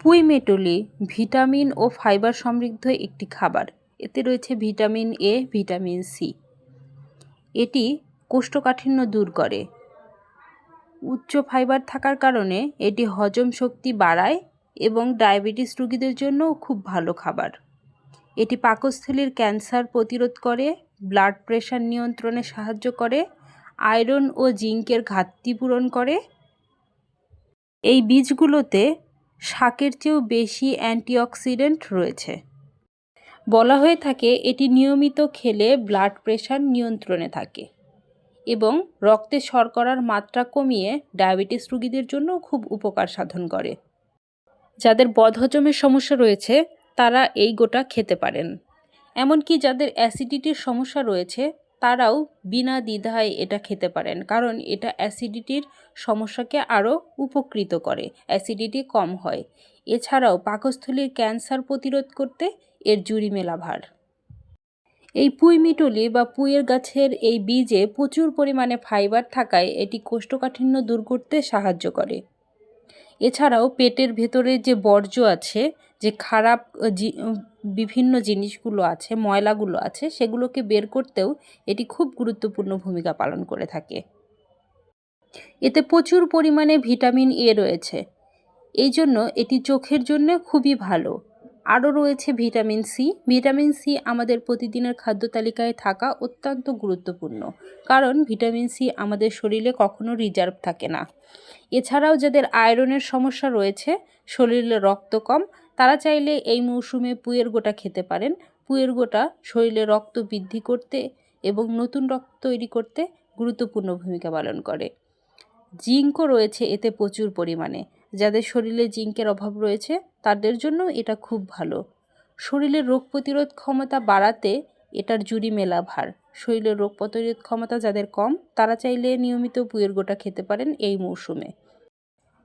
পুঁই মেটলি ভিটামিন ও ফাইবার সমৃদ্ধ একটি খাবার। এতে রয়েছে ভিটামিন এ, ভিটামিন সি। এটি কোষ্ঠকাঠিন্য দূর করে। উচ্চ ফাইবার থাকার কারণে এটি হজম শক্তি বাড়ায় এবং ডায়াবেটিস রোগীদের জন্যও খুব ভালো খাবার। এটি পাকস্থলীর ক্যান্সার প্রতিরোধ করে, ব্লাড প্রেশার নিয়ন্ত্রণে সাহায্য করে, আয়রন ও জিঙ্কের ঘাটতি পূরণ করে। এই বীজগুলোতে শাকের চেয়েও বেশি অ্যান্টিঅক্সিডেন্ট রয়েছে। বলা হয়ে থাকে এটি নিয়মিত খেলে ব্লাড প্রেশার নিয়ন্ত্রণে থাকে এবং রক্তে শর্করার মাত্রা কমিয়ে ডায়াবেটিস রোগীদের জন্য খুব উপকার সাধন করে। যাদের বদহজমের সমস্যা রয়েছে তারা এই গোটা খেতে পারেন। এমনকি যাদের অ্যাসিডিটির সমস্যা রয়েছে তারাও বিনা দ্বিধায় এটা খেতে পারেন, কারণ এটা অ্যাসিডিটির সমস্যাকে আরও উপকৃত করে, অ্যাসিডিটি কম হয়। এছাড়াও পাকস্থলীর ক্যান্সার প্রতিরোধ করতে এর জুড়ি মেলা ভার। এই পুঁই মিটলি বা পুঁইয়ের গাছের এই বীজে প্রচুর পরিমাণে ফাইবার থাকায় এটি কোষ্ঠকাঠিন্য দূর করতে সাহায্য করে। এছাড়াও পেটের ভেতরে যে বর্জ্য আছে, যে খারাপ বিভিন্ন জিনিসগুলো আছে, ময়লাগুলো আছে, সেগুলোকে বের করতেও এটি খুব গুরুত্বপূর্ণ ভূমিকা পালন করে থাকে। এতে প্রচুর পরিমাণে ভিটামিন এ রয়েছে, এই জন্য এটি চোখের জন্য খুবই ভালো। আরও রয়েছে ভিটামিন সি। ভিটামিন সি আমাদের প্রতিদিনের খাদ্য তালিকায় থাকা অত্যন্ত গুরুত্বপূর্ণ, কারণ ভিটামিন সি আমাদের শরীরে কখনো রিজার্ভ থাকে না। এছাড়াও যাদের আয়রনের সমস্যা রয়েছে, শরীরে রক্ত কম, তারা চাইলে এই মৌসুমে পুঁইয়ের গোটা খেতে পারেন। পুঁইয়ের গোটা শরীরে রক্ত বৃদ্ধি করতে এবং নতুন রক্ত তৈরি করতে গুরুত্বপূর্ণ ভূমিকা পালন করে। জিঙ্কও রয়েছে এতে প্রচুর পরিমাণে। যাদের শরীরে জিঙ্কের অভাব রয়েছে তাদের জন্য এটা খুব ভালো। শরীরের রোগ প্রতিরোধ ক্ষমতা বাড়াতে এটার জুড়ি মেলা ভার। শরীরের রোগ প্রতিরোধ ক্ষমতা যাদের কম তারা চাইলে নিয়মিত পুঁইয়ের গোটা খেতে পারেন এই মৌসুমে।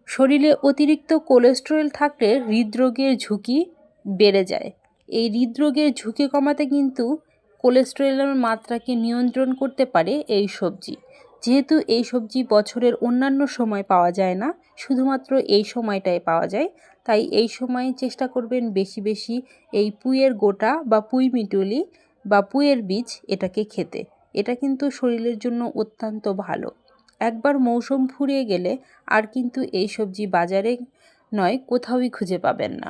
শরীরে অতিরিক্ত কোলেস্টেরল থাকলে হৃদরোগের ঝুঁকি বেড়ে যায়। এই হৃদরোগের ঝুঁকি কমাতে কিন্তু কোলেস্টেরলের মাত্রাকে নিয়ন্ত্রণ করতে পারে এই সবজি। যেহেতু এই সবজি বছরের অন্যান্য সময় পাওয়া যায় না, শুধুমাত্র এই সময়টায় পাওয়া যায়, তাই এই সময় চেষ্টা করবেন বেশি বেশি এই পুঁইয়ের গোটা বা পুঁই মিটলি বা পুঁইয়ের বীজ এটাকে খেতে। এটা কিন্তু শরীরের জন্য অত্যন্ত ভালো। একবার মৌসুম ফুরিয়ে গেলে আর কিন্তু এই সবজি বাজারে নয় কোথাওই খুঁজে পাবেন না।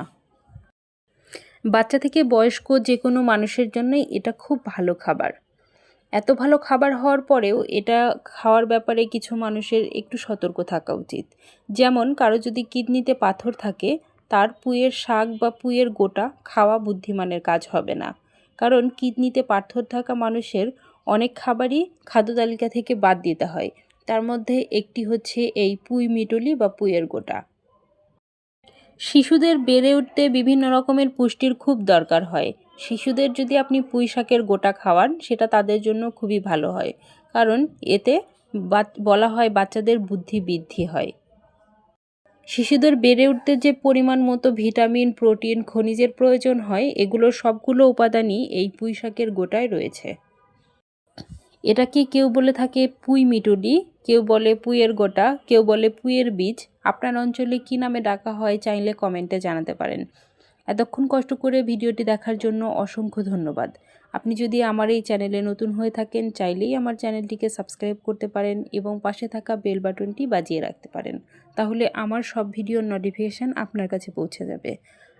বাচ্চা থেকে বয়স্ক যে কোনো মানুষের জন্যই এটা খুব ভালো খাবার। এত ভালো খাবার হওয়ার পরেও এটা খাওয়ার ব্যাপারে কিছু মানুষের একটু সতর্ক থাকা উচিত। যেমন কারো যদি কিডনিতে পাথর থাকে, তার পুঁইয়ের শাক বা পুঁইয়ের গোটা খাওয়া বুদ্ধিমানের কাজ হবে না, কারণ কিডনিতে পাথর থাকা মানুষের অনেক খাবারই খাদ্য তালিকা থেকে বাদ দিতে হয়। তার মধ্যে একটি হচ্ছে এই পুঁই মিটলি বা পুঁইয়ের গোটা। শিশুদের বেড়ে উঠতে বিভিন্ন রকমের পুষ্টির খুব দরকার হয়। শিশুদের যদি আপনি পুঁই শাকের গোটা খাওয়ান সেটা তাদের জন্য খুবই ভালো হয়, কারণ এতে বলা হয় বাচ্চাদের বুদ্ধি বৃদ্ধি হয়। শিশুদের বেড়ে উঠতে যে পরিমাণ মতো ভিটামিন, প্রোটিন, খনিজের প্রয়োজন হয়, এগুলোর সবগুলো উপাদানই এই পুঁই শাকের গোটায় রয়েছে। এটাকে কেউ বলে থাকে পুঁই মিটলি, কেউ বলে পুঁইয়ের গোটা, কেউ বলে পুঁইয়ের বীজ। আপনার অঞ্চলে কী নামে ডাকা হয় চাইলে কমেন্টে জানাতে পারেন। এতক্ষণ কষ্ট করে ভিডিওটি দেখার জন্য অসংখ্য ধন্যবাদ। আপনি যদি আমার এই চ্যানেলে নতুন হয়ে থাকেন চাইলেই আমার চ্যানেলটিকে সাবস্ক্রাইব করতে পারেন এবং পাশে থাকা বেল বাটনটি বাজিয়ে রাখতে পারেন, তাহলে আমার সব ভিডিওর নোটিফিকেশান আপনার কাছে পৌঁছে যাবে।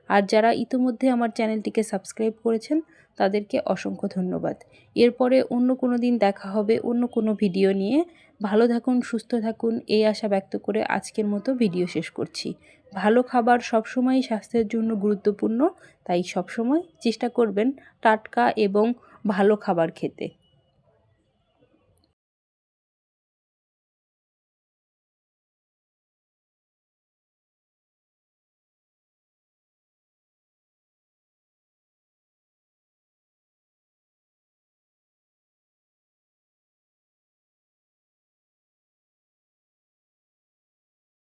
আর যারা ইতিমধ্যে আমার চ্যানেলটিকে সাবস্ক্রাইব করেছেন তাদেরকে অসংখ্য ধন্যবাদ। এরপরে অন্য কোনো দিন দেখা হবে অন্য কোনো ভিডিও নিয়ে। ভালো থাকুন, সুস্থ থাকুন, এই আশা ব্যক্ত করে আজকের মতো ভিডিও শেষ করছি। ভালো খাবার সবসময়ই স্বাস্থ্যের জন্য গুরুত্বপূর্ণ, তাই সবসময় চেষ্টা করবেন টাটকা এবং ভালো খাবার খেতে।